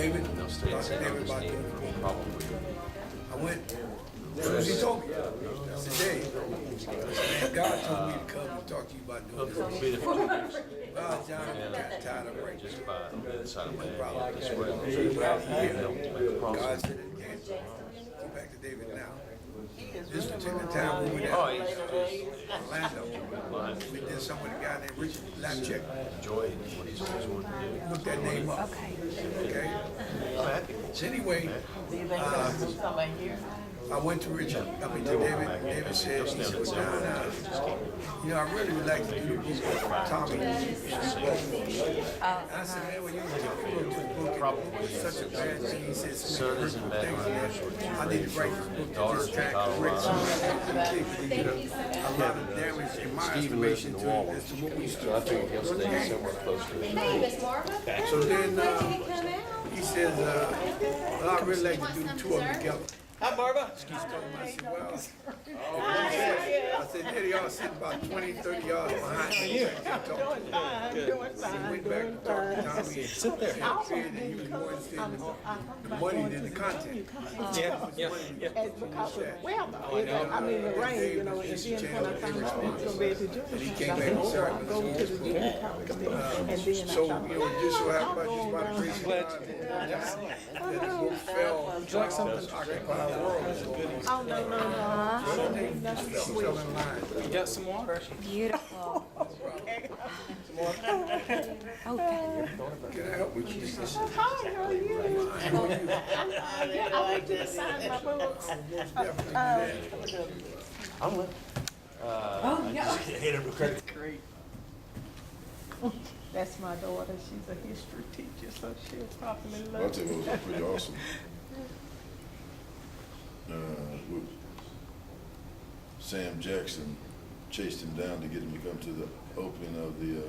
David. And they'll stay in San David about Augustine doing for it. probably. I went. He told me. I said, Dave, man, God told me to come and talk to you about doing We'll this. be there for 2 years. Well, John, I'm kind of tired of it right Just now. by the side of my head, this way. So about a year, Cross. God said it again. Go back to David now. This particular time we were Oh, down he's in Orlando. We did some with a guy named Richard Lapchick. enjoy what he's always wanted to do. Look that name up. Okay. So anyway, I went to Richard. I mean to David. David said, he said, well, John, I really would like to do the book with Tommy. And I said, man, well, you don't do the book. It's such a bad thing. He said, so many hurtful things in there. I need to write this book to just try to correct some of the things. He did a lot of damage in my estimation to as to what we used to. I think he'll stay somewhere close to it. Hey, Miss Marva. So then Come out. he says, well, I'd really like to do the two of them together. Hi, Barbara. I said, well, I said, yeah, they all sitting about 20, 30 yards behind me. Doing fine. He went back and talked to Tommy. Sit there. He said that he was more interested in the money than the content. I mean, the rain, and then when I found out I was gonna be able to do it, And he I came said, back and oh, started I'll with go to his the own junior book. college then. And then I So, thought, just so happened about the grace of Glad God, you did. that the book fell. Would you like something? Occupy the world. oh, no, that's sweet. Fell in line. You got some water? Beautiful. Okay. Can I help with you? Hi, how are you? Yeah, I went to sign my books. I'm with. Oh, yeah. Great. That's my daughter, she's a history teacher, so she'll probably I'll love tell you it. what was pretty awesome. Sam Jackson chased him down to get him to come to the opening of the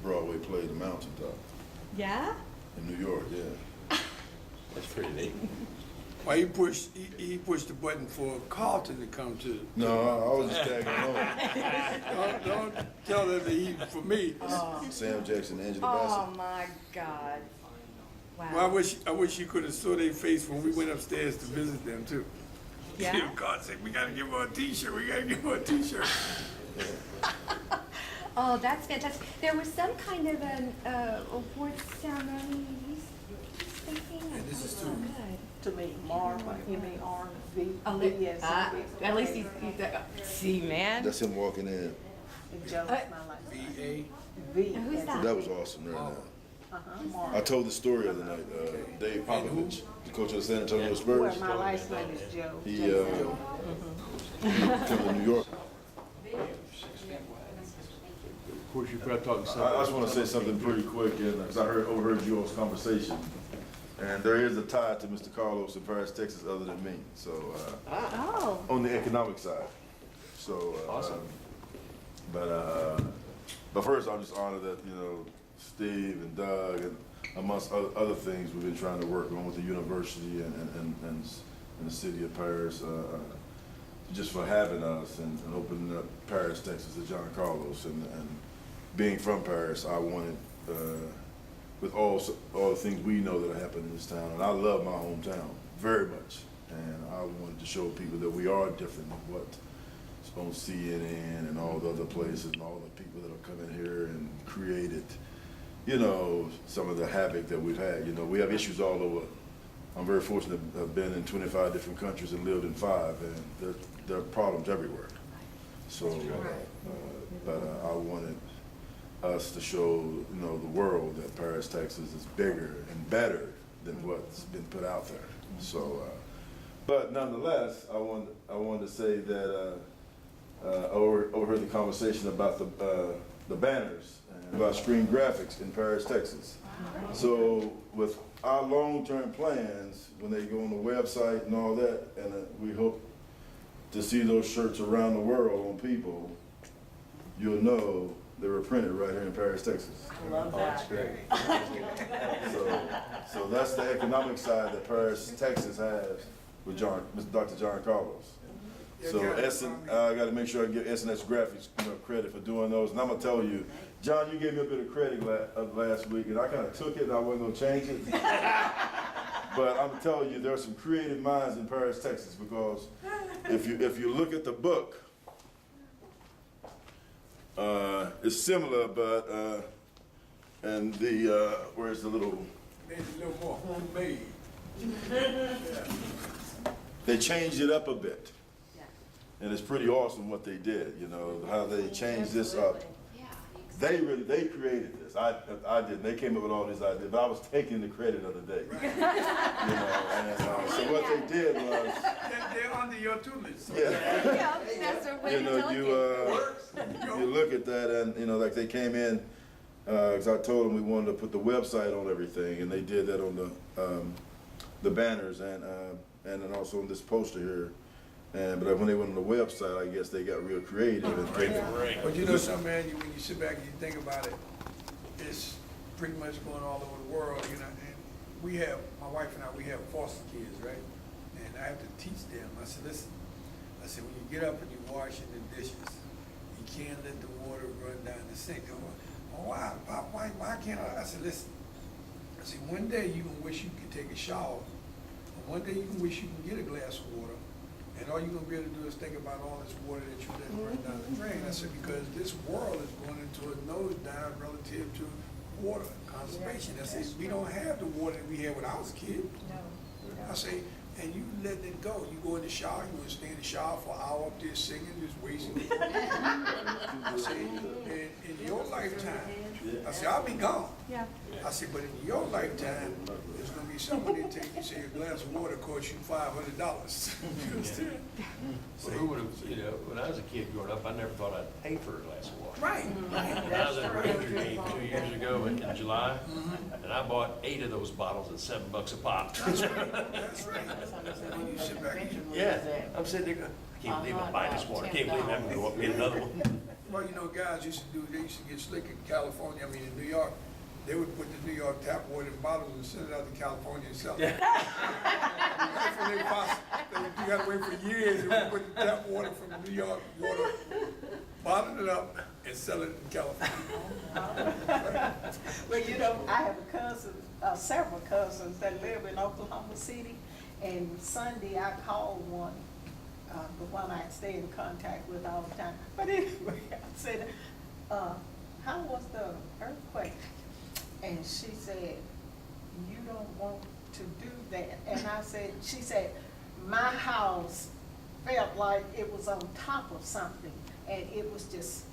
Broadway play, The Mountaintop, Yeah? in New York, yeah. That's pretty neat. Why he pushed the button for Carlton to come to. No, I was just tagging along. Don't tell them that he for me. Sam Jackson, Angela Oh, Bassett. my God. Well, Wow. I wish you could have saw their face when we went upstairs to visit them too. Yeah? God said, we gotta give her a t-shirt, we gotta give her a t-shirt. Oh, that's fantastic. There was some kind of an award ceremony he's thinking. And this is Oh, too. good. To me, Marva, M-A-R-V, Oh, V-S, at least he's see, man. That's him walking in. and Joe's my life. V-A. V. Who's as that? That was awesome right now. Marva. I told the story the other night. Dave Popovich, the coach of the San Antonio Well, Spurs, my last name is Joe. he came to New York. Of course, you probably talking I just want to say something pretty quick, because I overheard you all's conversation. And there is a tie to Mr. Carlos in Paris, Texas, other than me. So, Oh, on the economic side. So, Awesome. But first, I'm just honored that, Steve and Doug and amongst other things we've been trying to work on with the university and the city of Paris, just for having us and opening up Paris, Texas to John Carlos. And being from Paris, I wanted, with all the things we know that are happening in this town, and I love my hometown very much. And I wanted to show people that we are different than what's on CNN and all the other places and all the people that have come in here and created, some of the havoc that we've had. We have issues all over. I'm very fortunate to have been in 25 different countries and lived in 5, and there are problems everywhere. So, but I wanted us to show, the world that Paris, Texas is bigger and better than what's been put out there. So, but nonetheless, I wanted to say that I overheard the conversation about the banners and about screen graphics in Paris, Texas. So with our long-term plans, when they go on the website and all that, and we hope to see those shirts around the world on people, you'll know they were printed right here in Paris, Texas. I love that. That's great. So that's the economic side that Paris, Texas has with Dr. John Carlos. So I got to make sure I give S&S Graphics credit for doing those. And I'm gonna tell you, John, you gave me a bit of credit last week, and I kind of took it, and I wasn't gonna change it. But I'm telling you, there are some creative minds in Paris, Texas, because if you look at the book, it's similar, but and the where's the little? Made it a little more homemade. They changed it up a bit, and it's pretty awesome what they did. You know how they changed this up. They created this. I didn't. They came up with all these ideas, but I was taking the credit of the day. You know, and so what they did was, They're under your tutelage. So yeah. Yeah, that's a way You to know, delegate. you look at that, and you know, like they came in, because I told them we wanted to put the website on everything, and they did that on the banners and then also on this poster here. But when they went on the website, I guess they got real creative. And But you know something, man, when you sit back and you think about it, it's pretty much going all over the world, you know. And we have, my wife and we have foster kids, right? And I have to teach them. I said, listen, when you get up and you're washing the dishes, you can't let the water run down the sink. They're going, oh, why can't I? I said, listen, one day you can wish you could take a shower, and one day you can wish you can get a glass of water. And all you're gonna be able to do is think about all this water that you let run down the drain. I said, because this world is going into a nosedive relative to water conservation. I said, we don't have the water that we had when I was a kid. I say, and you let it go. You go in the shower, you wanna stay in the shower for an hour up there singing, just wasting it. I say, in your lifetime, I said, I'll be gone. Yeah. I said, but in your lifetime, there's gonna be somebody that take you, say a glass of water costs you $500. You understand? Well, who would have, you know, when I was a kid growing up, I never thought I'd pay for a glass of water. Right. And I was at a Ranger game 2 years ago in July, and I bought 8 of those bottles at $7 a pop. That's right. That's right. When you sit back, Yeah, I'm sitting there going, I can't believe I'm buying this water. I can't believe I'm gonna go up and get another one. well, you know, guys used to do, they used to get slick in California, in New York. They would put the New York tap water in bottles and send it out to California and sell it. That's when they you gotta wait for years and we put the tap water from New York water, bottle it up and sell it in California. Well, you know, I have a cousin, several cousins that live in Oklahoma City, and Sunday I called one, the one I stay in contact with all the time. But anyway, I said, how was the earthquake? And she said, you don't want to do that. And I said, she said, my house felt like it was on top of something, and it was just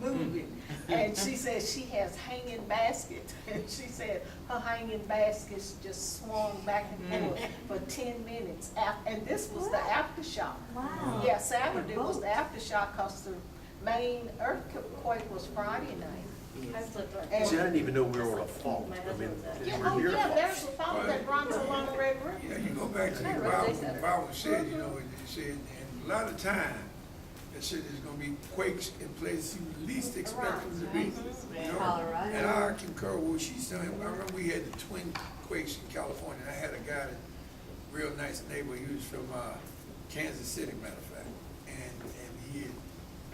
moving. And she said she has hanging baskets, and she said her hanging baskets just swung back and forth for 10 minutes. And this was the aftershock. Wow. Yeah, Saturday was the aftershock because the main earthquake was Friday night. And- See, I didn't even know we were on a fault. I mean, Yeah, we're oh near a yeah, fault. there's a fault that runs along the Red River. Yeah, you go back to the Bible said, you know, it said, and a lot of time, it said there's gonna be quakes in places you least expect them to be. You know? Colorado. And I concur with what she's saying. I remember we had the twin quakes in California. I had a guy that, real nice neighbor, he was from Kansas City, matter of fact. And he had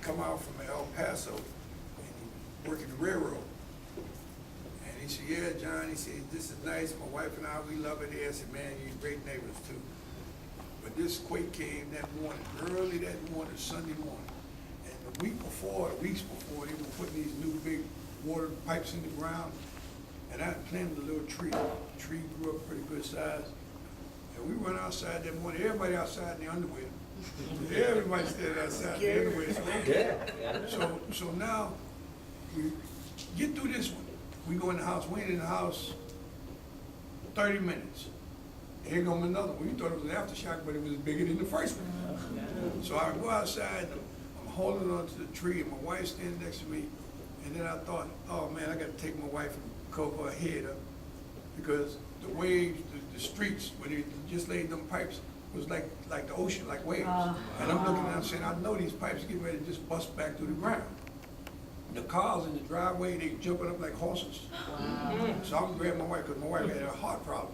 come out from El Paso, and he worked the railroad. And he said, yeah, John, he said, this is nice. My wife and I, we love it here. I said, man, you're great neighbors too. But this quake came that morning, early that morning, Sunday morning. And the weeks before, they were putting these new big water pipes in the ground. And I planted a little tree. The tree grew up pretty good size. And we went outside that morning, everybody outside in the underwear. Everybody stayed outside in the underwear. So now, we get through this one. We go in the house, we ain't in the house 30 minutes. Here comes another one. We thought it was an aftershock, but it was bigger than the first one. So I go outside, I'm holding on to the tree, and my wife's standing next to me. And then I thought, oh man, I gotta take my wife and cover her head up, because the waves, the streets, when they just laid them pipes, was like the ocean, like waves. And I'm looking at them saying, I know these pipes getting ready to just bust back through the ground. The cars in the driveway, they jumping up like horses. So I'm grabbing my wife, because my wife had a heart problem.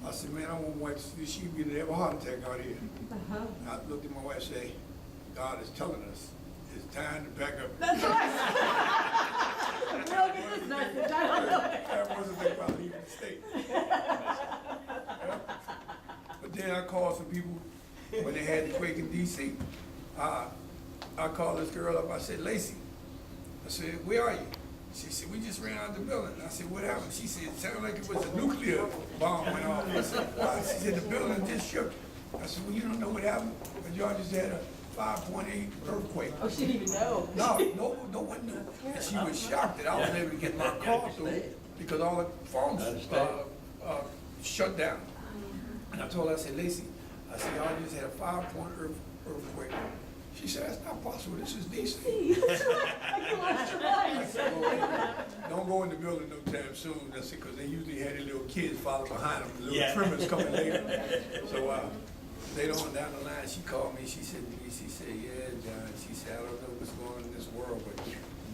I said, man, I want my wife to see she be to have a heart attack out here. I looked at my wife and said, God is telling us it's time to pack up. That's right. We'll get this message. I don't know. That wasn't they probably leaving the state. then I called some people when they had the quake in DC. I called this girl up, I said, Lacey, I said, where are you? She said, we just ran out of the building. I said, what happened? She said, it sounded like it was a nuclear bomb went off. I said, why? She said, the building just shook. I said, well, you don't know what happened? But y'all just had a 5.8 earthquake. Oh, she didn't even know. No one knew. And she was shocked that I was able to get my call through because all the phones shut down. And I told her, I said, Lacey, I said, y'all just had a 5-point earthquake. She said, that's not possible, this is DC. I said, well, don't go in the building no time soon. That's it, because they usually had their little kids follow behind them, the little tremors coming later. So later on down the line, she called me, she said, yeah, John, she said, I don't know what's going on in this world, but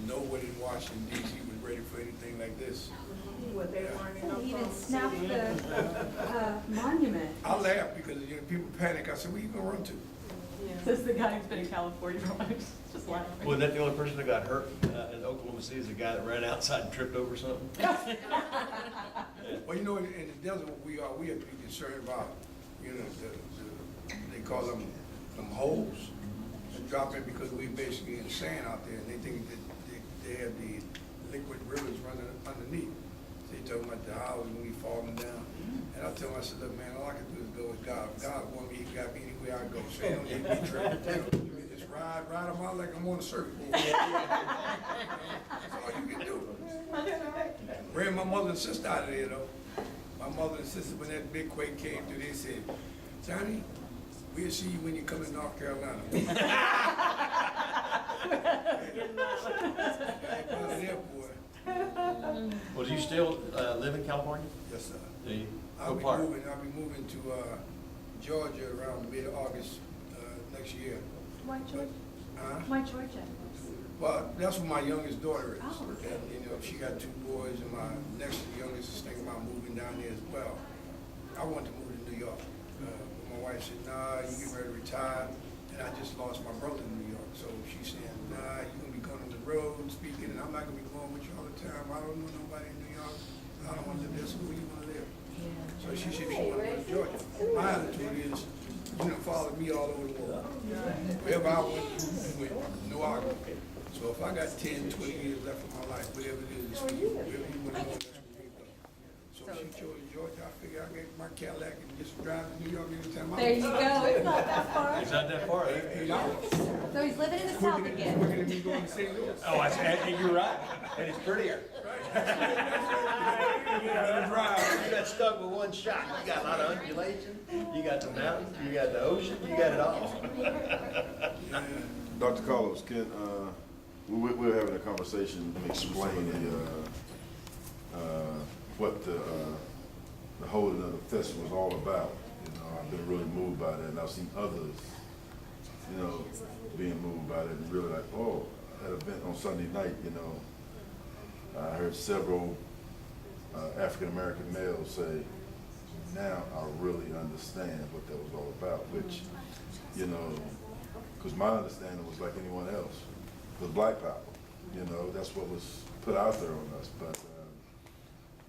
nobody in Washington, D.C. was ready for anything like this. What they weren't in They even Oklahoma snapped City. the monument. I laughed because people panic. I said, where you gonna run to? Says the guy who's been in California for months, just laughing. Wasn't that the only person that got hurt in Oklahoma City is the guy that ran outside and tripped over something? Well, you know, in the desert, we have to be concerned about, you know, they call them holes that drop in because we basically in sand out there, and they think that they have the liquid rivers running underneath. So they talking about the houses when we falling down. And I tell them, I said, look, man, all I can do is go with God. If God want me, he got me anywhere I go. So they don't need me tripping. Just ride them out like I'm on a surfboard. That's all you can do. Ran my mother and sister out of there, though. My mother and sister, when that big quake came through, they said, Johnny, we'll see you when you come to North Carolina. Well, do you still live in California? Yes, sir. Do you? I'll What be part? moving to Georgia around mid-August next year. Why Georgia? Huh? Why Georgia? Well, that's where my youngest daughter is. Oh, okay. And, you know, she got 2 boys, and my next youngest is thinking about moving down there as well. I want to move to New York. But my wife said, nah, you get ready to retire. And I just lost my brother in New York. So she said, nah, you're going to be going on the road speaking, and I'm not going to be going with you all the time. I don't know nobody in New York. I don't want to live there, so where you want to live? So she said she wanted to go to Georgia. My attitude is, you know, follow me all over the world. Wherever I went, you went. No argument. So if I got 10, 20 years left of my life, whatever it is, it's for you. Wherever you want to go, that's where you go. So she chose Georgia. I figured I'd get my Cadillac and just drive to New York anytime I There you want. go, it's not that far. It's not that far. 8 hours. So he's living in the South again. Quicker than me going to St. Louis. Oh, you're right. And it's prettier. Better drive. You got stuck with one shot. You got a lot of undulation, you got the mountains, you got the ocean, you got it all. Dr. Carlos, we're having a conversation to explain what the holding of the festival is all about. You know, I've been really moved by that, and I've seen others, you know, being moved by that, and really like, oh, at an event on Sunday night, you know, I heard several African-American males say, now I really understand what that was all about, which, you know, because my understanding was like anyone else, was black power. You know, that's what was put out there on us, but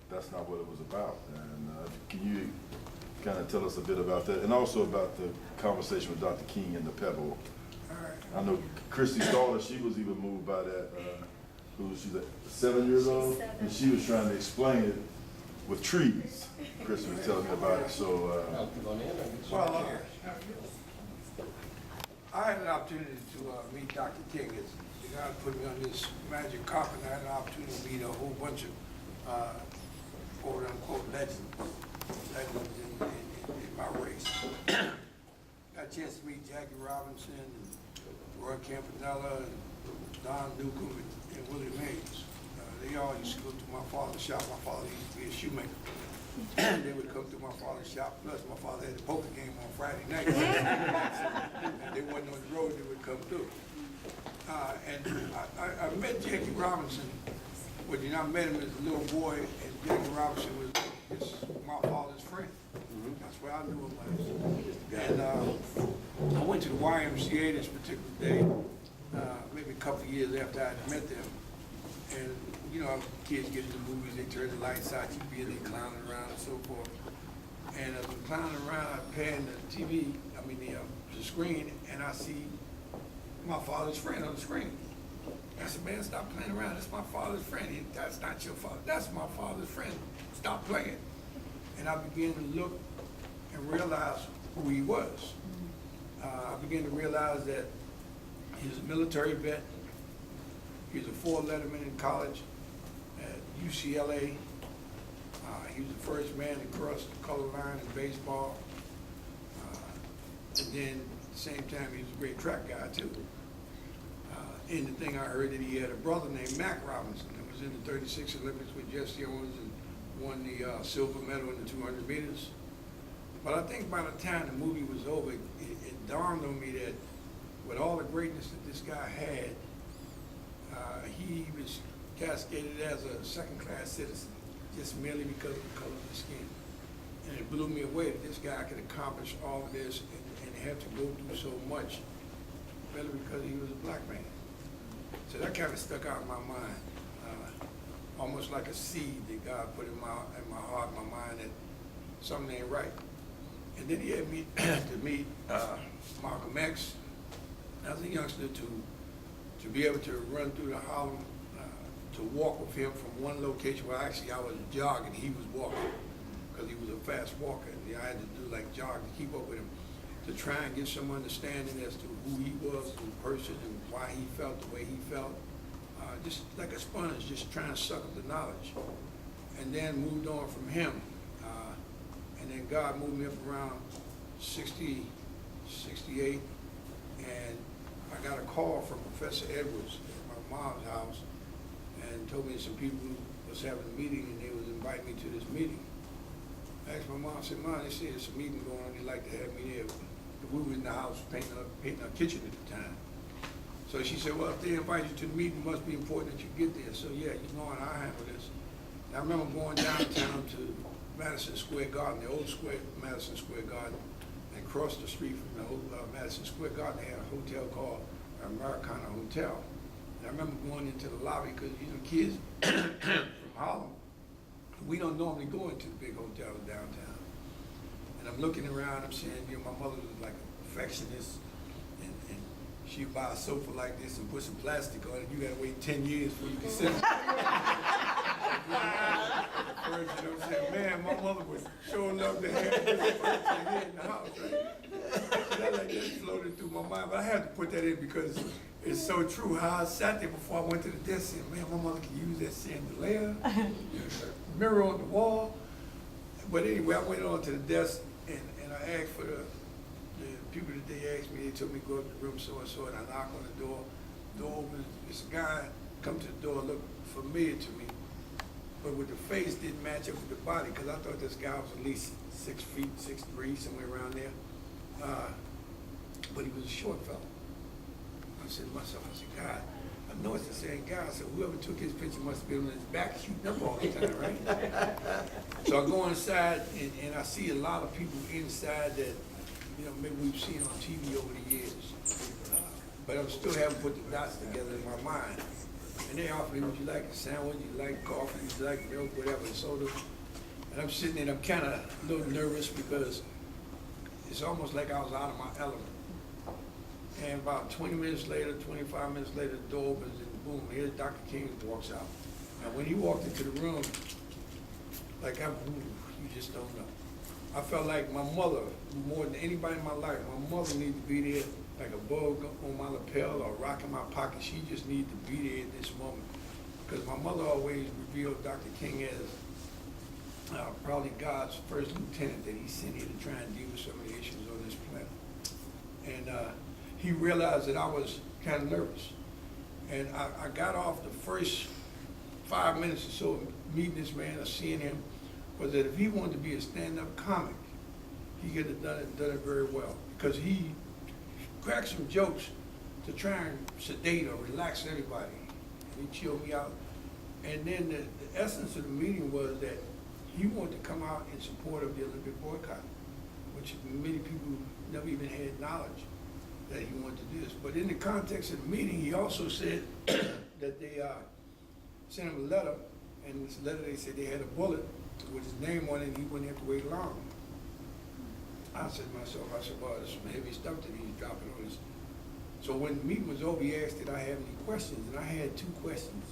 that's not what it was about. And can you kind of tell us a bit about that, and also about the conversation with Dr. King and the Pebble? I know Christy's daughter, she was even moved by that. She's 7 years old, and she was trying to explain it with trees. Chris was telling me about it. So, Well, I had an opportunity to meet Dr. King. The guy put me on this magic carpet, and I had an opportunity to meet a whole bunch of quote-unquote legends in my race. Got a chance to meet Jackie Robinson, and Roy Campanella, and Don Newcomb, and Willie Mays. They all used to go to my father's shop. My father used to be a shoemaker. They would come to my father's shop. Plus, my father had a poker game on Friday night. And they wasn't on the road, they would come through. And I met Jackie Robinson. Well, you know, I met him as a little boy, and Jackie Robinson was my father's friend. That's where I knew him as. And I went to the YMCA this particular day, maybe a couple of years after I met them. And, you know, kids get to the movies, they turn the lights out, you feel they clowning around and so forth. And as I'm clowning around, I pan the TV, the screen, and I see my father's friend on the screen. I said, man, stop playing around. That's my father's friend. That's not your father. That's my father's friend. Stop playing. And I began to look and realize who he was. I began to realize that he was a military vet. He was a 4 letterman in college at UCLA. He was the first man to cross the color line in baseball. And then at the same time, he was a great track guy too. And the thing I heard that he had a brother named Mac Robinson that was in the 36 Olympics with Jesse Owens and won the silver medal in the 200 meters. But I think by the time the movie was over, it dawned on me that with all the greatness that this guy had, he was cascaded as a second-class citizen, just merely because of the color of his skin. And it blew me away that this guy could accomplish all of this and have to go through so much, merely because he was a black man. So that kind of stuck out in my mind, almost like a seed that God put in my heart, my mind, that something ain't right. And then he had me to meet Malcolm X as a youngster, to be able to run through the Harlem, to walk with him from one location where actually I was jogging, he was walking, because he was a fast walker. And I had to do like jog to keep up with him, to try and get some understanding as to who he was as a person and why he felt the way he felt. Just like a sponge, just trying to suck up the knowledge. And then moved on from him. And then God moved me up around 60, 68, and I got a call from Professor Edwards at my mom's house and told me some people was having a meeting and they was inviting me to this meeting. I asked my mom, I said, Mom, they said there's a meeting going on, they'd like to have me there. We were in the house painting our kitchen at the time. So she said, well, if they invite you to the meeting, it must be important that you get there. So yeah, you know, and I'll handle this. And I remember going downtown to Madison Square Garden, the old Madison Square Garden, and across the street from the old Madison Square Garden, they had a hotel called Americana Hotel. And I remember going into the lobby because, you know, kids from Harlem, we don't normally go into the big hotels downtown. And I'm looking around, I'm saying, you know, my mother was like a perfectionist, and she'd buy a sofa like this and put some plastic on it. You gotta wait 10 years before you can sit. You know what I'm saying? Man, my mother was showing love to have this furniture here in the house, right? So that like just floated through my mind, but I had to put that in because it's so true. How I sat there before I went to the desk and, man, my mother could use that chandelier, mirror on the wall. But anyway, I went on to the desk and I asked for the people that they asked me, they told me to go up to room so-and-so, and I knocked on the door. Door opens, this guy come to the door, looked familiar to me, but with the face didn't match up with the body, because I thought this guy was at least 6 feet, 6'3", somewhere around there. But he was a short fellow. I said to myself, I said, God, I know it's the same guy. I said, whoever took his picture must have been on his back shooting up all the time, right? So I go inside, and I see a lot of people inside that, you know, maybe we've seen on TV over the years. But I still haven't put the dots together in my mind. And they offer me, would you like a sandwich, you like coffee, you like milk, whatever, soda. And I'm sitting there, and I'm kind of a little nervous because it's almost like I was out of my element. And about 20 minutes later, 25 minutes later, the door opens and boom, here's Dr. King walks out. And when he walked into the room, like you just don't know. I felt like my mother, more than anybody in my life, my mother needed to be there like a bug on my lapel or a rock in my pocket. She just needed to be there in this moment. Because my mother always revealed Dr. King as probably God's first lieutenant that he sent here to try and deal with some of the issues on this planet. And he realized that I was kind of nervous. And I got off the first 5 minutes or so of meeting this man or seeing him, was that if he wanted to be a stand-up comic, he could have done it very well. Because he cracked some jokes to try and sedate or relax everybody. And he chilled me out. And then the essence of the meeting was that he wanted to come out in support of the Olympic boycott, which many people never even had knowledge that he wanted to do this. But in the context of the meeting, he also said that they sent him a letter, and in this letter they said they had a bullet with his name on it and he wouldn't have to wait long. I said to myself, well, there's some heavy stuff that he's dropping on us. So when the meeting was over, he asked did I have any questions, and I had 2 questions.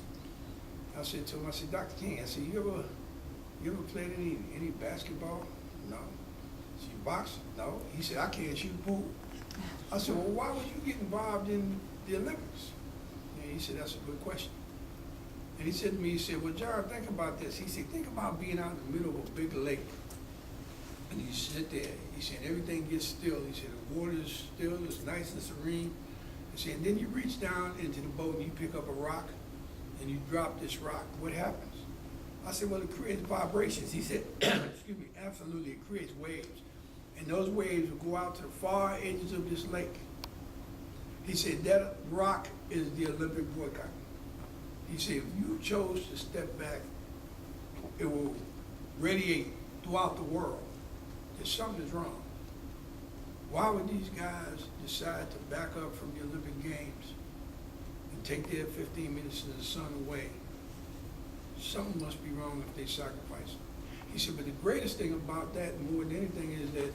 I said to him, I said, Dr. King, I said, you ever played any basketball? No. So you box? No. He said, I can't shoot pool. I said, well, why would you get involved in the Olympics? And he said, that's a good question. And he said to me, he said, well, John, think about this. He said, think about being out in the middle of a big lake. And you sit there. He said, everything gets still. He said, the water is still, it's nice and serene. He said, and then you reach down into the boat and you pick up a rock and you drop this rock. What happens? I said, well, it creates vibrations. He said, excuse me, absolutely, it creates waves. And those waves will go out to the far edges of this lake. He said, that rock is the Olympic boycott. He said, if you chose to step back, it will radiate throughout the world. There's something's wrong. Why would these guys decide to back up from the Olympic Games and take their 15 minutes in the sun away? Something must be wrong if they sacrifice it. He said, but the greatest thing about that more than anything is that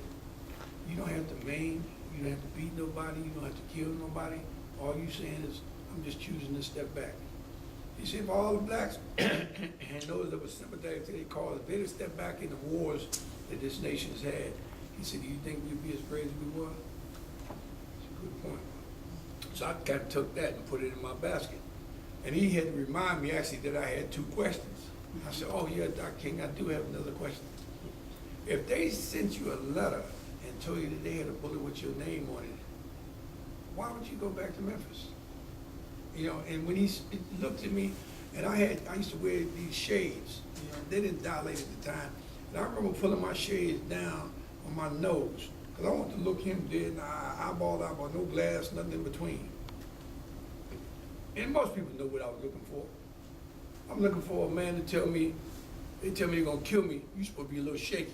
you don't have to maim, you don't have to beat nobody, you don't have to kill nobody. All you're saying is, I'm just choosing to step back. He said, if all the blacks and those that were sympathetic to their cause, if they didn't step back in the wars that this nation's had, he said, do you think we'd be as great as we were? That's a good point. So I kind of took that and put it in my basket. And he had to remind me actually that I had 2 questions. I said, oh yeah, Dr. King, I do have another question. If they sent you a letter and told you that they had a bullet with your name on it, why would you go back to Memphis? You know, and when he looked at me, and I used to wear these shades, you know, they didn't dilate at the time. And I remember pulling my shades down on my nose, because I wanted to look him dead in the eye, eyeball to eyeball, no glass, nothing in between. And most people know what I was looking for. I'm looking for a man to tell me, they tell me they're gonna kill me, you're supposed to be a little shaky.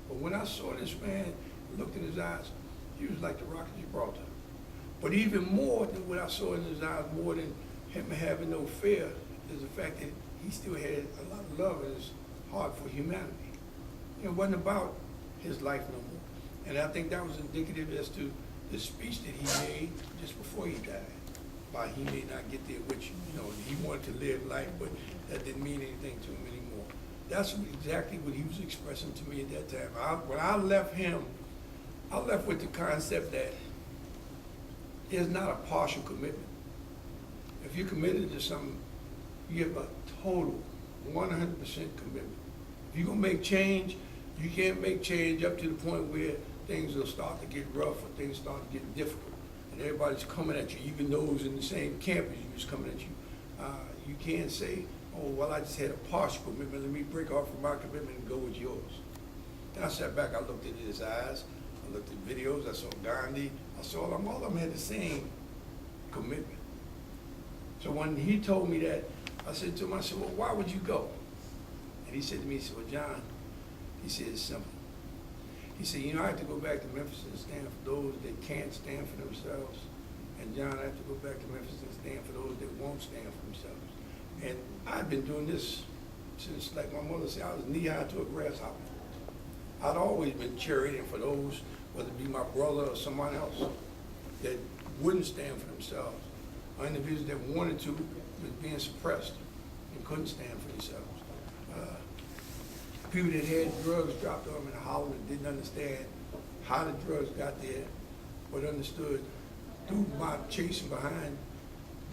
But when I saw this man, looked in his eyes, he was like the Rock of Gibraltar. But even more than what I saw in his eyes, more than him having no fear, is the fact that he still had a lot of love in his heart for humanity. You know, it wasn't about his life no more. And I think that was indicative as to the speech that he made just before he died. Why he may not get there with you, you know, he wanted to live life, but that didn't mean anything to him anymore. That's exactly what he was expressing to me at that time. When I left him, I left with the concept that there's not a partial commitment. If you're committed to something, you have a total 100% commitment. If you're gonna make change, you can't make change up to the point where things will start to get rough or things start to get difficult. And everybody's coming at you, even those in the same camp as you is coming at you. You can't say, oh, well, I just had a partial commitment, let me break off from my commitment and go with yours. And I sat back, I looked into his eyes, I looked at videos, I saw Gandhi, I saw them, all of them had the same commitment. So when he told me that, I said to him, I said, well, why would you go? And he said to me, he said, well, John, he said, it's simple. He said, you know, I have to go back to Memphis and stand for those that can't stand for themselves. And John, I have to go back to Memphis and stand for those that won't stand for themselves. And I've been doing this since, like my mother said, I was knee-high to a grasshopper. I'd always been cheerleading for those, whether it be my brother or someone else, that wouldn't stand for themselves, or individuals that wanted to, but being suppressed and couldn't stand for themselves. People that had drugs dropped on them in the holler and didn't understand how the drugs got there, but understood through my chasing behind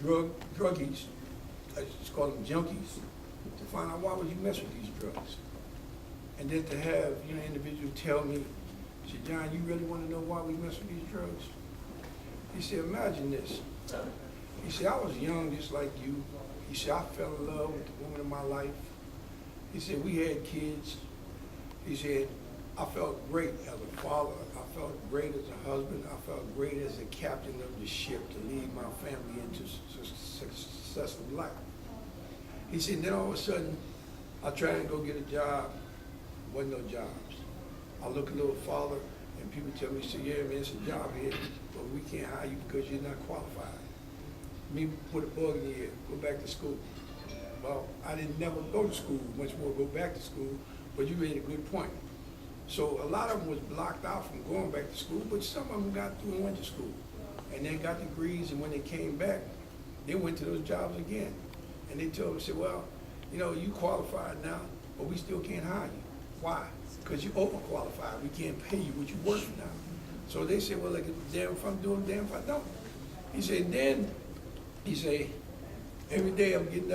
druggies, I just call them junkies, to find out why would you mess with these drugs. And then to have, you know, individuals tell me, he said, John, you really want to know why we mess with these drugs? He said, imagine this. He said, I was young just like you. He said, I fell in love with the woman of my life. He said, we had kids. He said, I felt great as a father. I felt great as a husband. I felt great as a captain of the ship to lead my family into successful life. He said, then all of a sudden, I tried to go get a job. Wasn't no jobs. I look a little farther, and people tell me, say, yeah, man, it's a job here, but we can't hire you because you're not qualified. Me put a bug in your ear, go back to school. Well, I didn't never go to school, much more go back to school, but you made a good point. So a lot of them was blocked out from going back to school, but some of them got through and went to school. And they got degrees, and when they came back, they went to those jobs again. And they told them, said, well, you know, you qualified now, but we still can't hire you. Why? Because you're overqualified. We can't pay you what you're worth now. So they said, well, like, damn if I'm doing, damn if I don't. He said, then, he said, every day I'm getting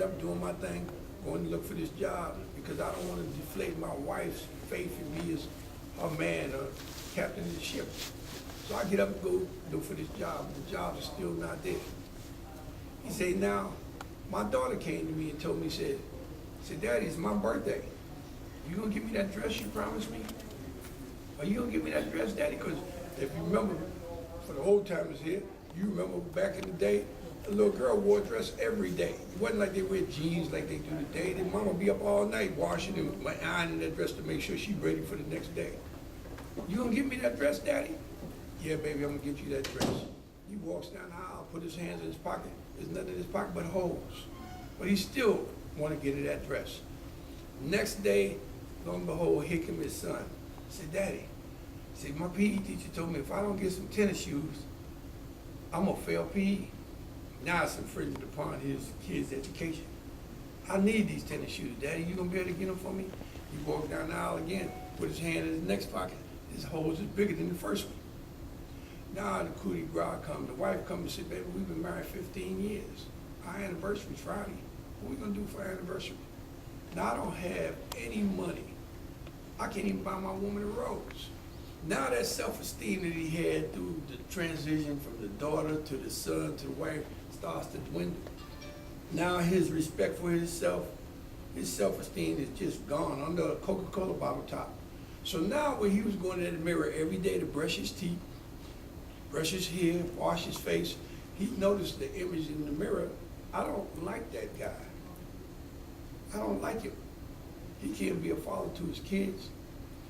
up, doing my thing, going to look for this job, because I don't want to deflate my wife's faith in me as her man or captain of the ship. So I get up and go look for this job. The job is still not there. He said, now, my daughter came to me and told me, said, Daddy, it's my birthday. You gonna give me that dress you promised me? Are you gonna give me that dress, Daddy? Because if you remember, for the old timers here, you remember back in the day, a little girl wore a dress every day. It wasn't like they wear jeans like they do today. Their mama be up all night washing and ironing that dress to make sure she's ready for the next day. You gonna give me that dress, Daddy? Yeah, baby, I'm gonna get you that dress. He walks down the aisle, put his hands in his pocket. There's nothing in his pocket but holes. But he still want to get her that dress. Next day, lo and behold, here comes his son. He said, Daddy, he said, my PE teacher told me if I don't get some tennis shoes, I'm gonna fail PE. Now it's infringing upon his kid's education. I need these tennis shoes, Daddy. You gonna be able to get them for me? He walked down the aisle again, put his hand in his next pocket. His holes is bigger than the first one. Now the coup de grace comes. The wife comes and said, baby, we've been married 15 years. Our anniversary's Friday. What are we gonna do for our anniversary? Now I don't have any money. I can't even buy my woman a rose. Now that self-esteem that he had through the transition from the daughter to the son to the wife starts to dwindle. Now his respect for himself, his self-esteem is just gone under a Coca-Cola bottle top. So now when he was going to the mirror every day to brush his teeth, brush his hair, wash his face, he noticed the image in the mirror. I don't like that guy. I don't like him. He can't be a father to his kids.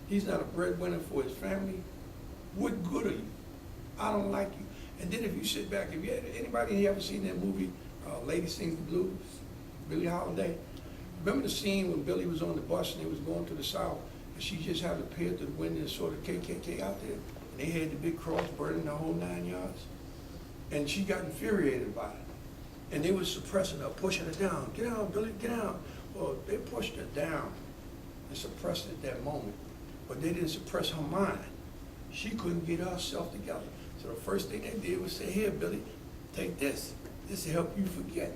He's not a breadwinner for his family. What good are you? I don't like you. And then if you sit back, if you anybody ever seen that movie, Lady Sings the Blues, Billie Holiday? Remember the scene when Billie was on the bus and they was going to the South, and she just had to peer to the window and saw the KKK out there, and they had the big cross burning the whole 9 yards, and she got infuriated by it, and they was suppressing her, pushing her down. Get out, Billie, get out. Well, they pushed her down and suppressed it at that moment, but they didn't suppress her mind. She couldn't get herself together. So the first thing they did was say, here, Billie, take this. This will help you forget.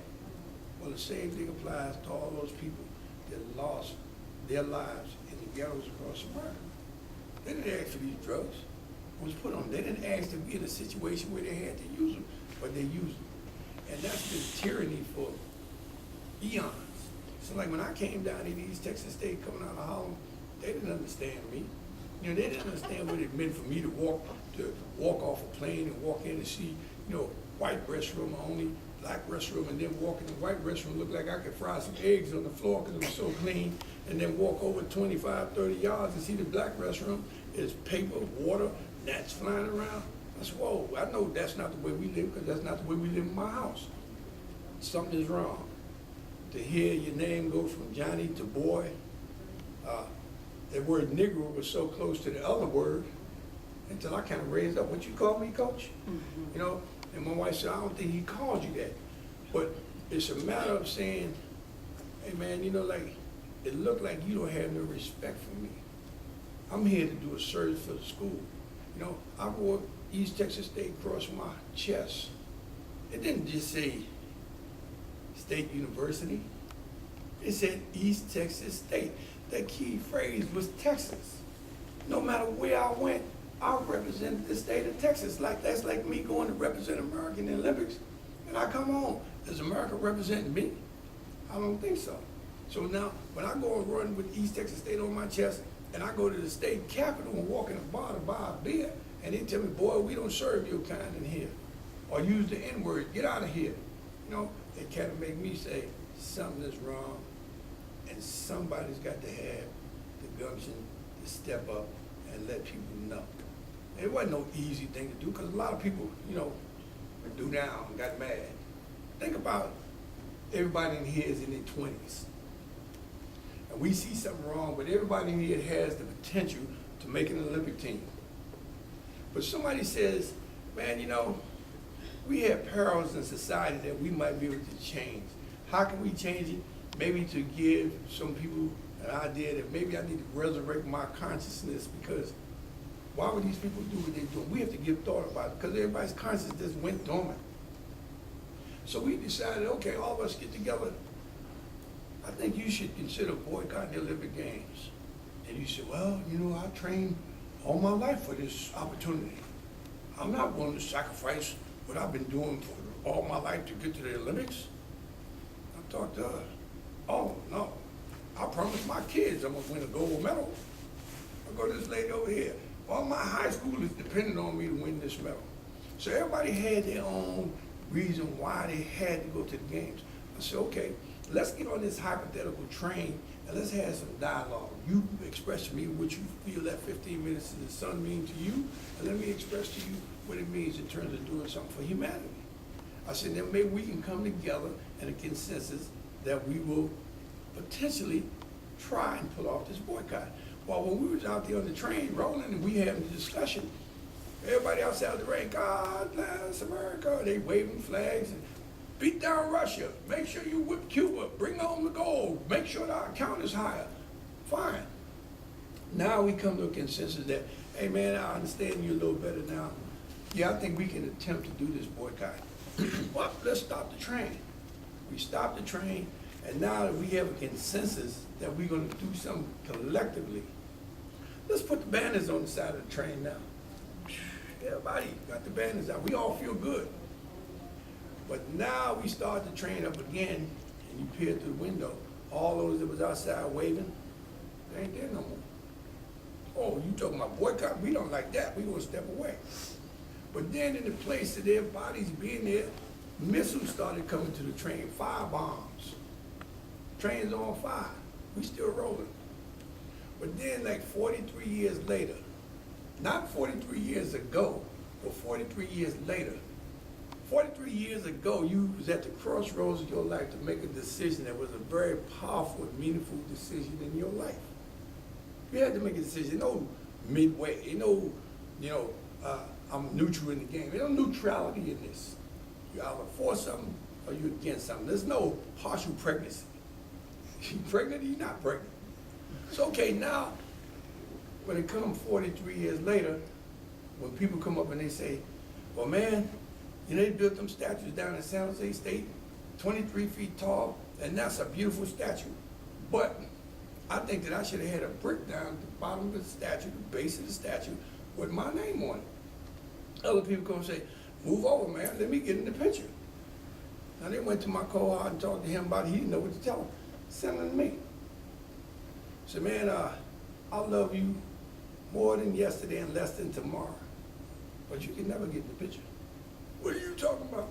Well, the same thing applies to all those people that lost their lives in the ghettos across America. They didn't ask for these drugs. It was put on them. They didn't ask to be in a situation where they had to use them, but they used them. And that's been tyranny for eons. So like when I came down to East Texas State coming out of Harlem, they didn't understand me. You know, they didn't understand what it meant for me to walk off a plane and walk in and see, you know, white restroom only, black restroom, and then walk in the white restroom, look like I could fry some eggs on the floor because it was so clean, and then walk over 25, 30 yards and see the black restroom is paper, water, gnats flying around. I said, whoa, I know that's not the way we live because that's not the way we live in my house. Something is wrong. To hear your name go from Johnny to boy, that word Negro was so close to the other word until I kind of raised up. What you call me, Coach? Mm-hmm. You know, and my wife said, I don't think he called you that. But it's a matter of saying, hey man, you know, like, it looked like you don't have no respect for me. I'm here to do a service for the school. You know, I wore East Texas State across my chest. It didn't just say State University. It said East Texas State. The key phrase was Texas. No matter where I went, I represented the state of Texas. Like that's like me going to represent America in the Olympics, and I come home. Does America represent me? I don't think so. So now, when I go and run with East Texas State on my chest, and I go to the state capitol and walk in a bar to buy a beer, and they tell me, boy, we don't serve your kind in here, or use the N-word, get out of here. You know, they kind of make me say, something is wrong, and somebody's got to have the gumption to step up and let people know. It wasn't no easy thing to do, because a lot of people, you know, do down and got mad. Think about everybody in here is in their 20s. and we see something wrong, but everybody in here has the potential to make an Olympic team. But somebody says, man, you know, we have perils in society that we might be able to change. How can we change it? Maybe to give some people an idea that maybe I need to resurrect my consciousness, because why would these people do what they're doing? We have to give thought about it, because everybody's consciousness just went dormant. So we decided, okay, all of us get together. I think you should consider boycotting the Olympic Games. And you said, well, you know, I trained all my life for this opportunity. I'm not willing to sacrifice what I've been doing for all my life to get to the Olympics. I thought, oh no, I promised my kids I'm gonna win a gold medal. I go to this lady over here. All my high school is dependent on me to win this medal. So everybody had their own reason why they had to go to the games. I said, okay, let's get on this hypothetical train and let's have some dialogue. You express to me what you feel that 15 minutes in the sun mean to you, and let me express to you what it means in terms of doing something for humanity. I said, then maybe we can come together in a consensus that we will potentially try and pull off this boycott. Well, when we was out there on the train rolling and we having a discussion, everybody outside the rain, God bless America, they waving flags and beat down Russia, make sure you whip Cuba, bring home the gold, make sure that our account is higher. Fine. Now we come to a consensus that, hey man, I understand you a little better now. Yeah, I think we can attempt to do this boycott. Well, let's stop the train. We stopped the train, and now that we have a consensus that we're gonna do something collectively, let's put the banners on the side of the train now. Everybody got the banners out. We all feel good. But now we start the train up again, and you peer through the window. All those that was outside waving, they ain't there no more. Oh, you talking about boycott? We don't like that. We gonna step away. But then in the place of their bodies being there, missiles started coming to the train, fire bombs. Train's on fire. We still rolling. But then like 43 years later, not 43 years ago, but 43 years later, 43 years ago, you was at the crossroads of your life to make a decision that was a very powerful and meaningful decision in your life. You had to make a decision, no midway, no, I'm neutral in the game. There's no neutrality in this. You're either for something or you're against something. There's no partial pregnancy. You pregnant or you're not pregnant. So okay, now, when it comes 43 years later, when people come up and they say, well man, you know, they built them statues down in San Jose State, 23 feet tall, and that's a beautiful statue. But I think that I should have had a brick down at the bottom of the statue, the base of the statue, with my name on it. Other people come and say, move over, man, let me get in the picture. Now they went to my co-author and talked to him about it. He didn't know what to tell him. Send him to me. I said, man, I love you more than yesterday and less than tomorrow. But you can never get in the picture. What are you talking about?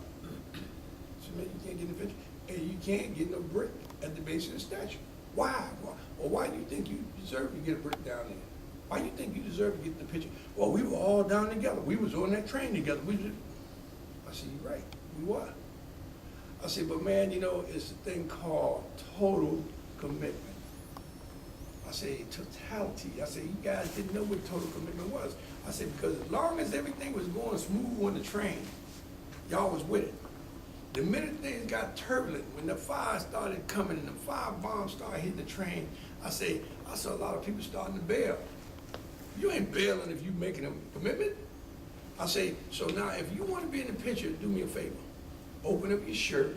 I said, man, you can't get in the picture. And you can't get no brick at the base of the statue. Why? Well, why do you think you deserve to get a brick down there? Why do you think you deserve to get in the picture? Well, we were all down together. We was on that train together. I said, you're right, we were. I said, but man, you know, it's a thing called total commitment. I said, totality. I said, you guys didn't know what total commitment was. I said, because as long as everything was going smooth on the train, y'all was with it. The minute things got turbulent, when the fire started coming and the fire bombs started hitting the train, I saw a lot of people starting to bail. You ain't bailing if you making a commitment. I say, so now if you want to be in the picture, do me a favor. Open up your shirt,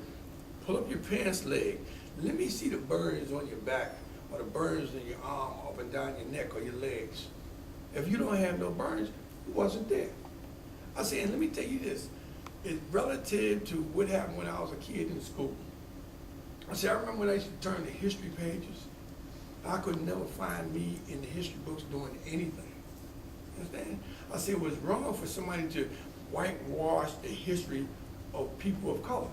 pull up your pants leg. Let me see the burns on your back or the burns in your arm, up and down your neck or your legs. If you don't have no burns, you wasn't there. I say, and let me tell you this. It's relative to what happened when I was a kid in school. I say, I remember when I used to turn the history pages, I could never find me in the history books doing anything. You understand? I said, it was wrong for somebody to whitewash the history of people of color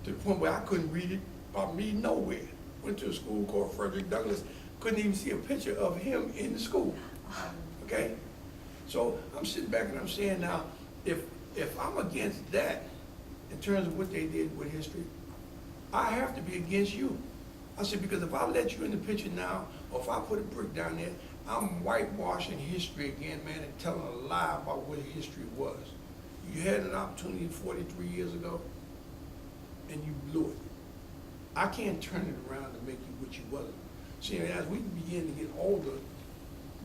to the point where I couldn't read it about me nowhere. Went to a school called Frederick Douglass, couldn't even see a picture of him in the school. Okay? So I'm sitting back and I'm saying now, if I'm against that in terms of what they did with history, I have to be against you. I said, because if I let you in the picture now, or if I put a brick down there, I'm whitewashing history again, man, and telling a lie about what history was. You had an opportunity 43 years ago, and you blew it. I can't turn it around to make you what you wasn't. See, as we begin to get older,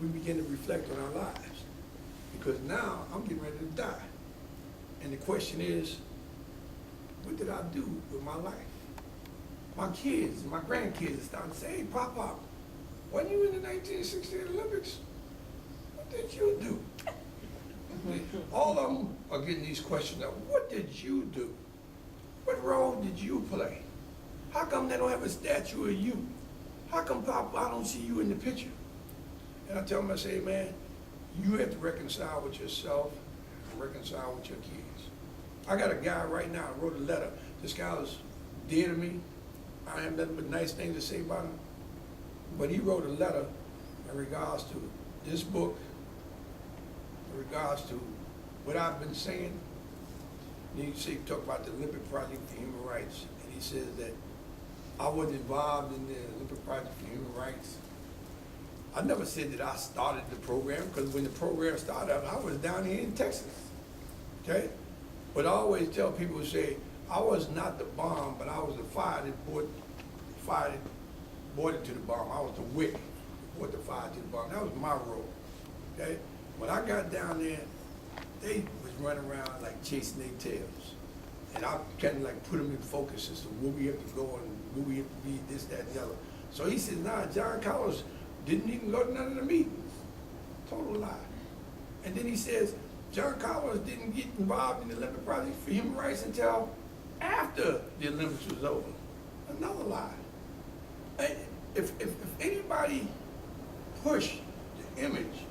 we begin to reflect on our lives. Because now I'm getting ready to die. And the question is, what did I do with my life? My kids, my grandkids are starting to say, hey, Pop, when you in the 1968 Olympics, what did you do? All of them are getting these questions now. What did you do? What role did you play? How come they don't have a statue of you? How come, Pop, I don't see you in the picture? And I tell them, I say, man, you have to reconcile with yourself and reconcile with your kids. I got a guy right now who wrote a letter. This guy was dear to me. I have nothing but nice things to say about him. But he wrote a letter in regards to this book, in regards to what I've been saying. And you see, talk about the Olympic Project for Human Rights. And he says that I wasn't involved in the Olympic Project for Human Rights. I never said that I started the program, because when the program started, I was down here in Texas, okay? But I always tell people who say, I was not the bomb, but I was the fire that brought it to the bomb. I was the wick that brought the fire to the bomb. That was my role, okay? When I got down there, they was running around like chasing their tails. And I kind of like put them in focus as to where we have to go and where we have to be, this, that, and the other. So he said, nah, John Collins didn't even go to none of the meetings. Total lie. And then he says, John Collins didn't get involved in the Olympic Project for Human Rights until after the Olympics was over. Another lie. And if anybody pushed the image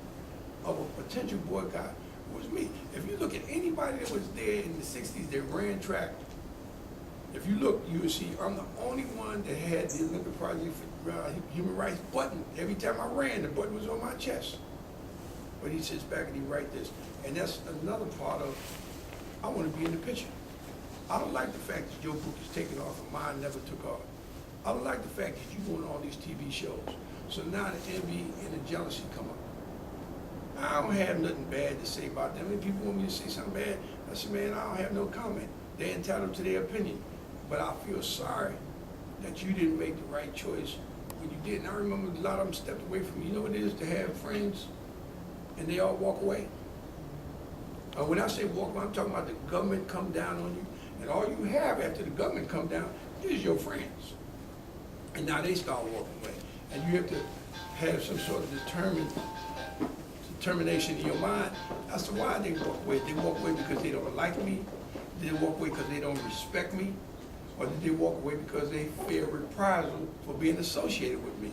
of a potential boycott, it was me. If you look at anybody that was there in the 60s that ran track, if you look, you will see I'm the only one that had the Olympic Project for Human Rights button. Every time I ran, the button was on my chest. But he sits back and he writes this. And that's another part of, I want to be in the picture. I don't like the fact that your book is taking off and mine never took off. I don't like the fact that you go on all these TV shows. So now the envy and the jealousy come up. I don't have nothing bad to say about them. If people want me to say something bad, I say, man, I don't have no comment. They're entitled to their opinion. But I feel sorry that you didn't make the right choice when you did. And I remember a lot of them stepped away from me. You know what it is to have friends and they all walk away? When I say walk away, I'm talking about the government come down on you, and all you have after the government come down is your friends. And now they start walking away. And you have to have some sort of determination in your mind as to why they walk away. They walk away because they don't like me. Did they walk away because they don't respect me? Or did they walk away because they fear reprisal for being associated with me?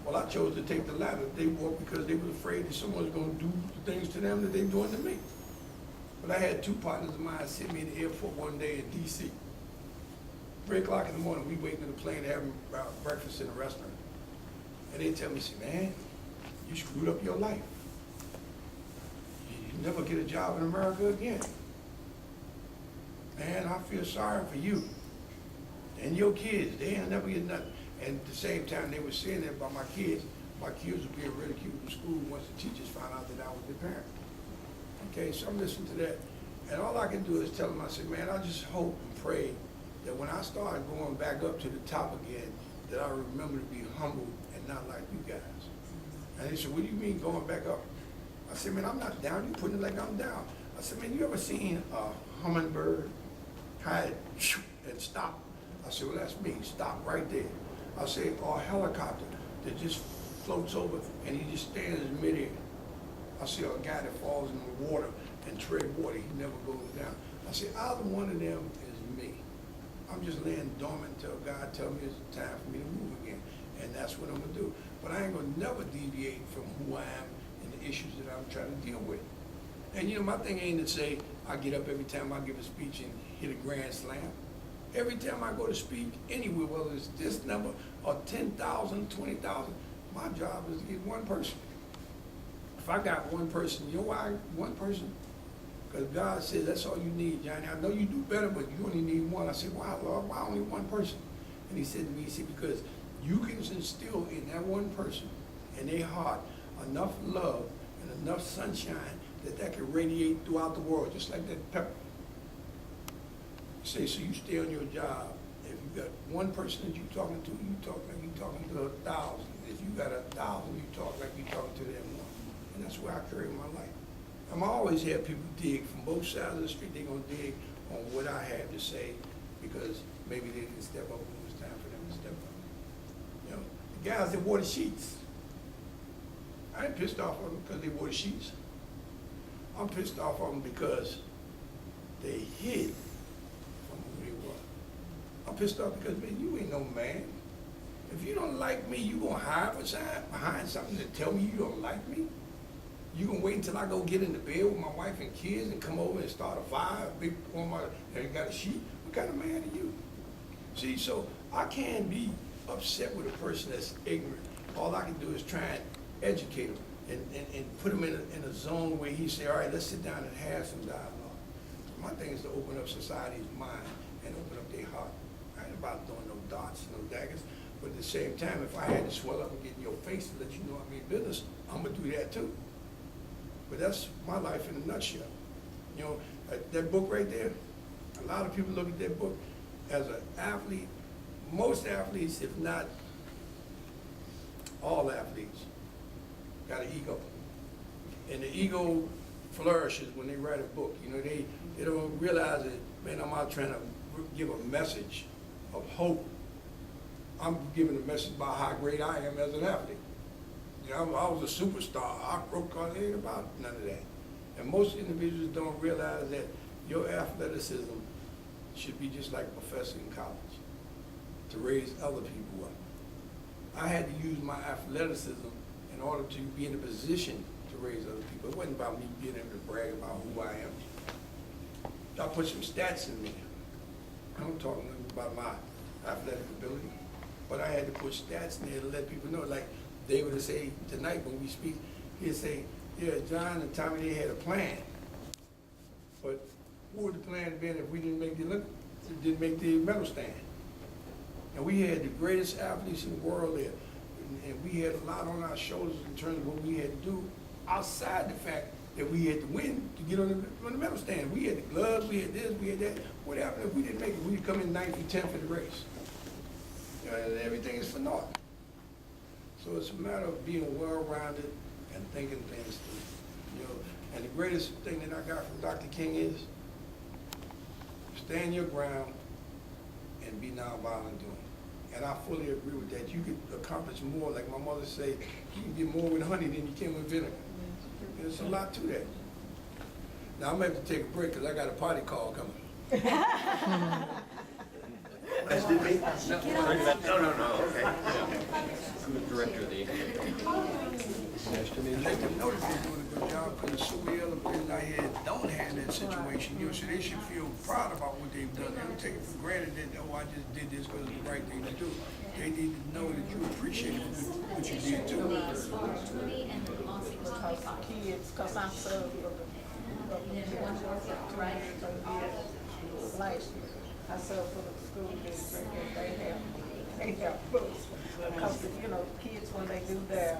Well, I chose to take the latter. They walked because they were afraid that someone's going to do things to them that they're doing to me. But I had two partners of mine sitting me in the airport one day in D.C. 3 o'clock in the morning, we waiting on the plane to have breakfast in a restaurant. And they tell me, say, man, you screwed up your life. You never get a job in America again. Man, I feel sorry for you. And your kids, they ain't never get nothing. And at the same time, they were saying that about my kids were being ridiculed in school once the teachers found out that I was their parent. Okay, so I'm listening to that. And all I can do is tell them, I said, man, I just hope and pray that when I start going back up to the top again, that I remember to be humble and not like you guys. And they said, what do you mean going back up? I said, man, I'm not down. You putting it like I'm down. I said, man, you ever seen a hummingbird hide and stop? I said, well, that's me. Stop right there. I said, or a helicopter that just floats over and he just stands in midair. I see a guy that falls in the water and tread water. He never goes down. I said, either one of them is me. I'm just laying dormant until God tells me it's time for me to move again. And that's what I'm going to do. But I ain't going to never deviate from who I am and the issues that I'm trying to deal with. And you know, my thing ain't to say I get up every time I give a speech and hit a grand slam. Every time I go to speak anywhere, whether it's this number or 10,000, 20,000, my job is to get one person. If I got one person, you know why one person? Because God said that's all you need, Johnny. I know you do better, but you only need one. I said, why, Lord? Why only one person? And he said to me, he said, because you can instill in that one person, in their heart, enough love and enough sunshine that can radiate throughout the world, just like that pepper. Say, so you stay on your job. If you got one person that you're talking to, you talk like you're talking to 1,000. If you got 1,000, you talk like you're talking to them one. And that's where I carry my life. I'm always have people dig from both sides of the street. They're gonna dig on what I have to say because maybe they didn't step up when it was time for them to step up. You know, the guys that wore the sheets, I ain't pissed off of them because they wore the sheets. I'm pissed off of them because they hid from who they were. I'm pissed off because, man, you ain't no man. If you don't like me, you gonna hide behind something to tell me you don't like me? You gonna wait until I go get in the bed with my wife and kids and come over and start a fire, big on my, and got a sheet? What kind of man are you? See, so I can't be upset with a person that's ignorant. All I can do is try and educate him and put him in a zone where he say, all right, let's sit down and have some dialogue. My thing is to open up society's mind and open up their heart. I ain't about throwing no darts, no daggers, but at the same time, if I had to swell up and get in your face to let you know I mean business, I'm gonna do that too. But that's my life in a nutshell. You know, that book right there, a lot of people look at that book as an athlete. Most athletes, if not all athletes, got an ego. And the ego flourishes when they write a book. You know, they don't realize that, man, I'm out trying to give a message of hope. I'm giving a message about how great I am as an athlete. You know, I was a superstar. I broke on, it ain't about none of that. And most individuals don't realize that your athleticism should be just like a professor in college, to raise other people up. I had to use my athleticism in order to be in a position to raise other people. It wasn't about me being able to brag about who I am. I put some stats in there. I'm talking about my athletic ability, but I had to put stats in there to let people know. Like David would say tonight when we speak, he'd say, yeah, John and Tommy, they had a plan. But what would the plan have been if we didn't make the medal stand? And we had the greatest athletes in the world there. And we had a lot on our shoulders in terms of what we had to do outside the fact that we had to win to get on the medal stand. We had the gloves, we had this, we had that. What happened if we didn't make it? We'd come in 9th or 10th in the race. You know, and everything is for naught. So it's a matter of being well-rounded and thinking things through. You know, and the greatest thing that I got from Dr. King is stand your ground and be nonviolent doing it. And I fully agree with that. You could accomplish more, like my mother said, you can get more with honey than you can with vinegar. There's a lot to that. Now I'm gonna have to take a break because I got a party call coming. That's me? No, okay. I'm the director of the Nice to meet And let them know that they're doing a good job because so many other places out here don't have that situation. You know, so they should feel proud about what they've done. They don't take it for granted that, oh, I just did this because it's the right thing to do. They need to know that you appreciate what you did too. Kids, because I'm so last year, I served for the school district and they have books. Because, you know, kids, when they do their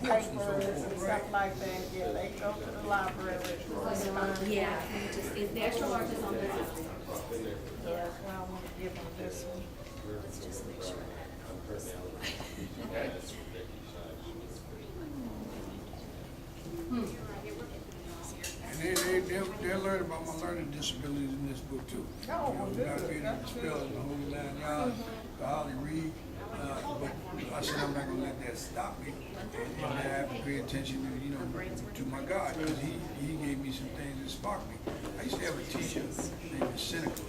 papers and stuff like that, yeah, they go to the library. Yeah, it's the extra large is on the list. So that's why I want to give them this one. Let's just make sure. And they'll learn about my learning disabilities in this book too. Oh, You know, not being able to spell in the whole 9 yards, to hardly read. But I said I'm not gonna let that stop me. And I have to pay attention to, you know, to my God, because he gave me some things that sparked me. I used to have a teacher named Seneca.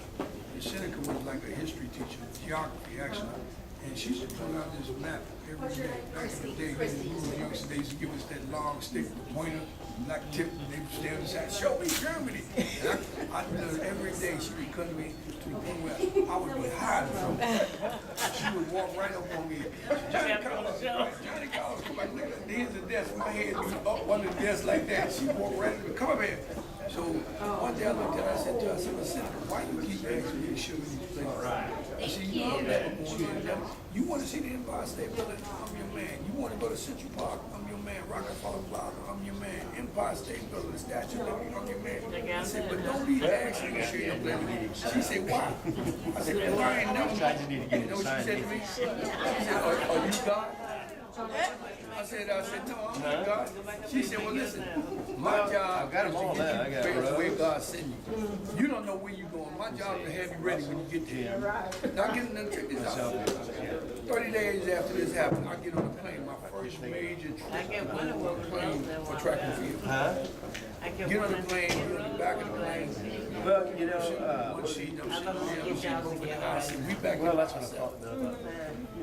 And Seneca was like a history teacher, geography actually. And she used to pull out this map every day. Back in the day, when we were young, they used to give us that long stick, the pointer, black tip, and they would stand aside, show me Germany. And I every day she would come to me to the point where I would be hiding from her. She would walk right up on me. Johnny Collins, Johnny Collins, come back, look at there's the desk. My head would be up under the desk like that. She walked right up and come up here. So one day I looked at her, I said to her, I said, why you keep asking me to show you these places? I said, you know, I'm never going there. You wanna see the Empire State Building? I'm your man. You wanna go to Central Park? I'm your man. Rockefeller Plaza? I'm your man. Empire State Building, the Statue of Liberty? I'm your man. I said, but don't be asking me to show you no plan. She said, why? I said, well, I ain't never. You know what she said to me? She said, are you God? I said, no, I'm not God. She said, well, listen, my job is to get you the way God sent you. You don't know where you're going. My job is to have you ready when you get there. Now, get in check this out. 30 days after this happened, I get on a plane, my first major trip on a plane for track and field. Get on the plane, get on the back of the plane. Well, you know, One seat, no seat, the other seat, over the aisle seat. We back in well, that's what I ourselves. thought, though,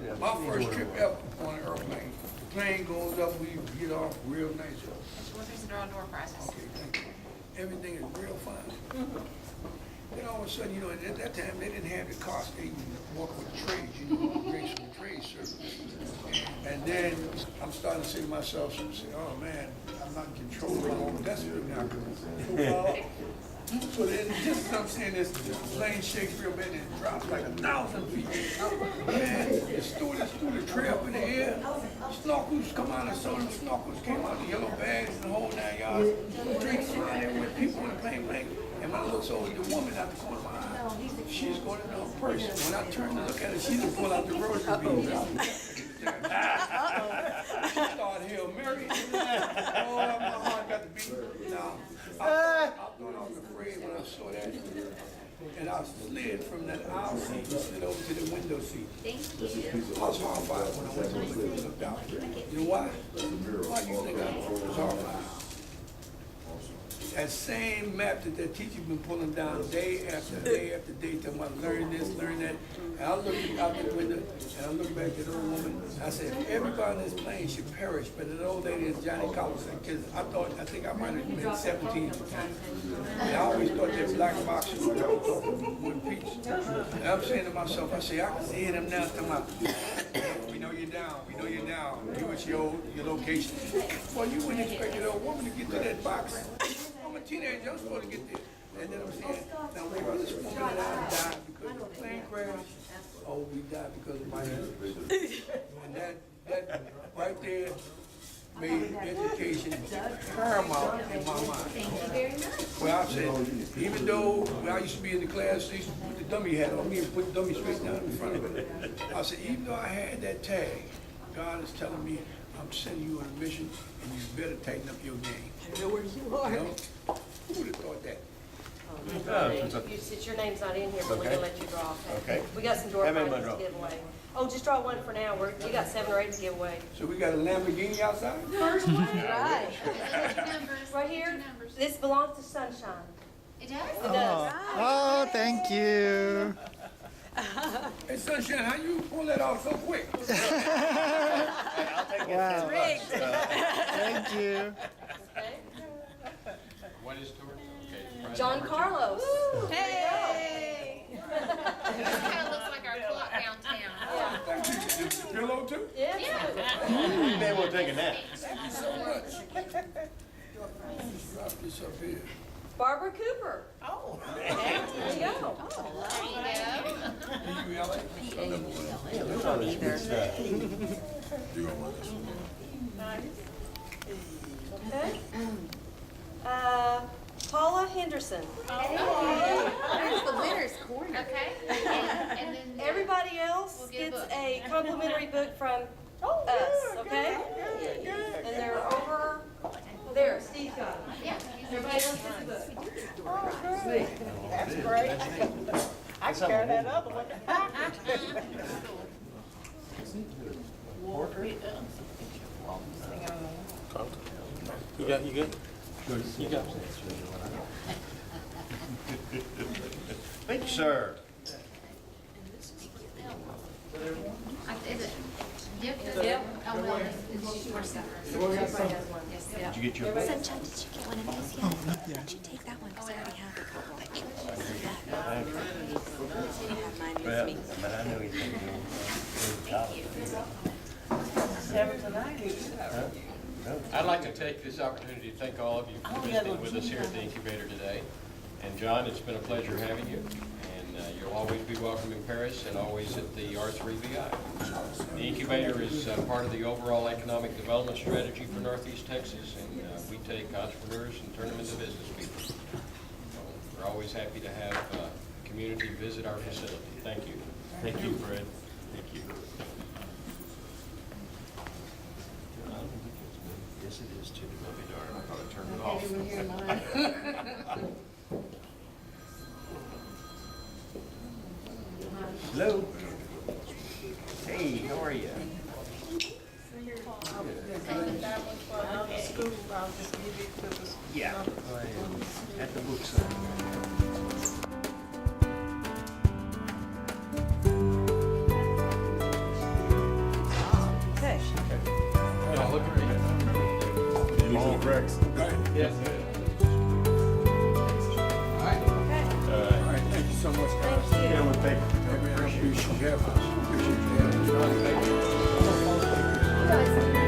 but, My first trip ever on an airplane. The plane goes up, we get off real nice. There's a door process. Okay, thank you. Everything is real fine. Then all of a sudden, you know, at that time, they didn't have the cost, they walk with the trades, you know, race with the trade service. And then I'm starting to say to myself, oh man, I'm not in control of my own destiny now. So then, just as I'm saying this, the plane shakes real bad and it drops like 1,000 feet. Man, the stewardess threw the tray up in the air. Snorkels come out and so the snorkels came out, the yellow bags and the whole 9 yards. Drinks flying everywhere, people in the plane blank. And when I look over the woman out the corner of my eye, she's going in her purse. When I turn to look at her, she done pull out the rosary beads. She started Hail Mary. Oh, my heart got to beat. Now, I thought I was afraid when I saw that. And I slid from that aisle seat and slid over to the window seat. I was horrified when I went to the window and looked out. You know why? Why do you think I was horrified? That same map that that teacher been pulling down day after day after day, talking about learn this, learn that. And I looked out the window and I looked back at the old woman. I said, everybody on this plane should perish, but the old lady is Johnny Collison, because I think I might have been 17 at the time. And I always thought that black boxers were talking with peace. And I'm saying to myself, I say, I can see them now talking about, we know you're down, we know you're down. You at your location. Well, you wouldn't expect an old woman to get to that box. I'm a teenager, I'm supposed to get there. And then I'm saying, now maybe this woman and I died because of a plane crash. Oh, we died because of my injuries. And that right there made education paramount in my mind. Thank you very much. Well, I said, even though when I used to be in the class, they used to put the dummy hat on me and put the dummy straight down in front of it. I said, even though I had that tag, God is telling me, I'm sending you on a mission and you better tighten up your game. I know where you are. You know? Who would have thought that? Since your name's not in here, but we're gonna let you draw. Okay. We got some door How many am I prizes to drawing? give away. Oh, just draw one for now. We got 7 or 8 to give away. So we got a Lamborghini outside? First one, right. Numbers. Right here, this belongs to Sunshine. It does? It does. Oh, thank you. Hey, Sunshine, how you pull that off so quick? Wow. Thank you. What is to it? John Carlos. Hey! This kind of looks like our clock downtown. Thank you. The pillow too? Yeah. You may want to take a nap. Thank you so much. Drop this up here. Barbara Cooper. Oh. There you go. P-U-L-A? You don't want this one? Okay. Paula Henderson. That's the winner's corner. Okay. And then Everybody else We'll get a gets book. a complimentary book from us, okay? And they're over there. Steve got them. Yeah. Everybody else gets a book. That's great. I can carry that other one. You good? You got it. Thank you, sir. Is it? Yep. Oh, well, it's your stuff. Everybody has one. Did you get your book? Sunshine, did you get one of these yet? Oh, not yet. Why don't you take that one, because I already have a couple. But you have mine Well, with me. but I know he's going to do a job. 7 to 9. I'd like to take this opportunity to thank all of you for visiting with us here at the incubator today. And John, it's been a pleasure having you. And you'll always be welcome in Paris and always at the R3VI. The incubator is part of the overall economic development strategy for Northeast Texas, and we take entrepreneurs and turn them into business people. So we're always happy to have community visit our facility. Thank you. Thank you, Fred. Thank you. Yes, it is too. I'll be darned. I thought I turned it off. Hello. Hey, how are you? That one for another school, I'll just give it to the. Yeah. I am at the book Okay. Y'all look at me. Usual cracks. Yes. Okay. All right, thank you so much, guys. Thank you. Hey, man, I appreciate you having us. Appreciate you having us. You guys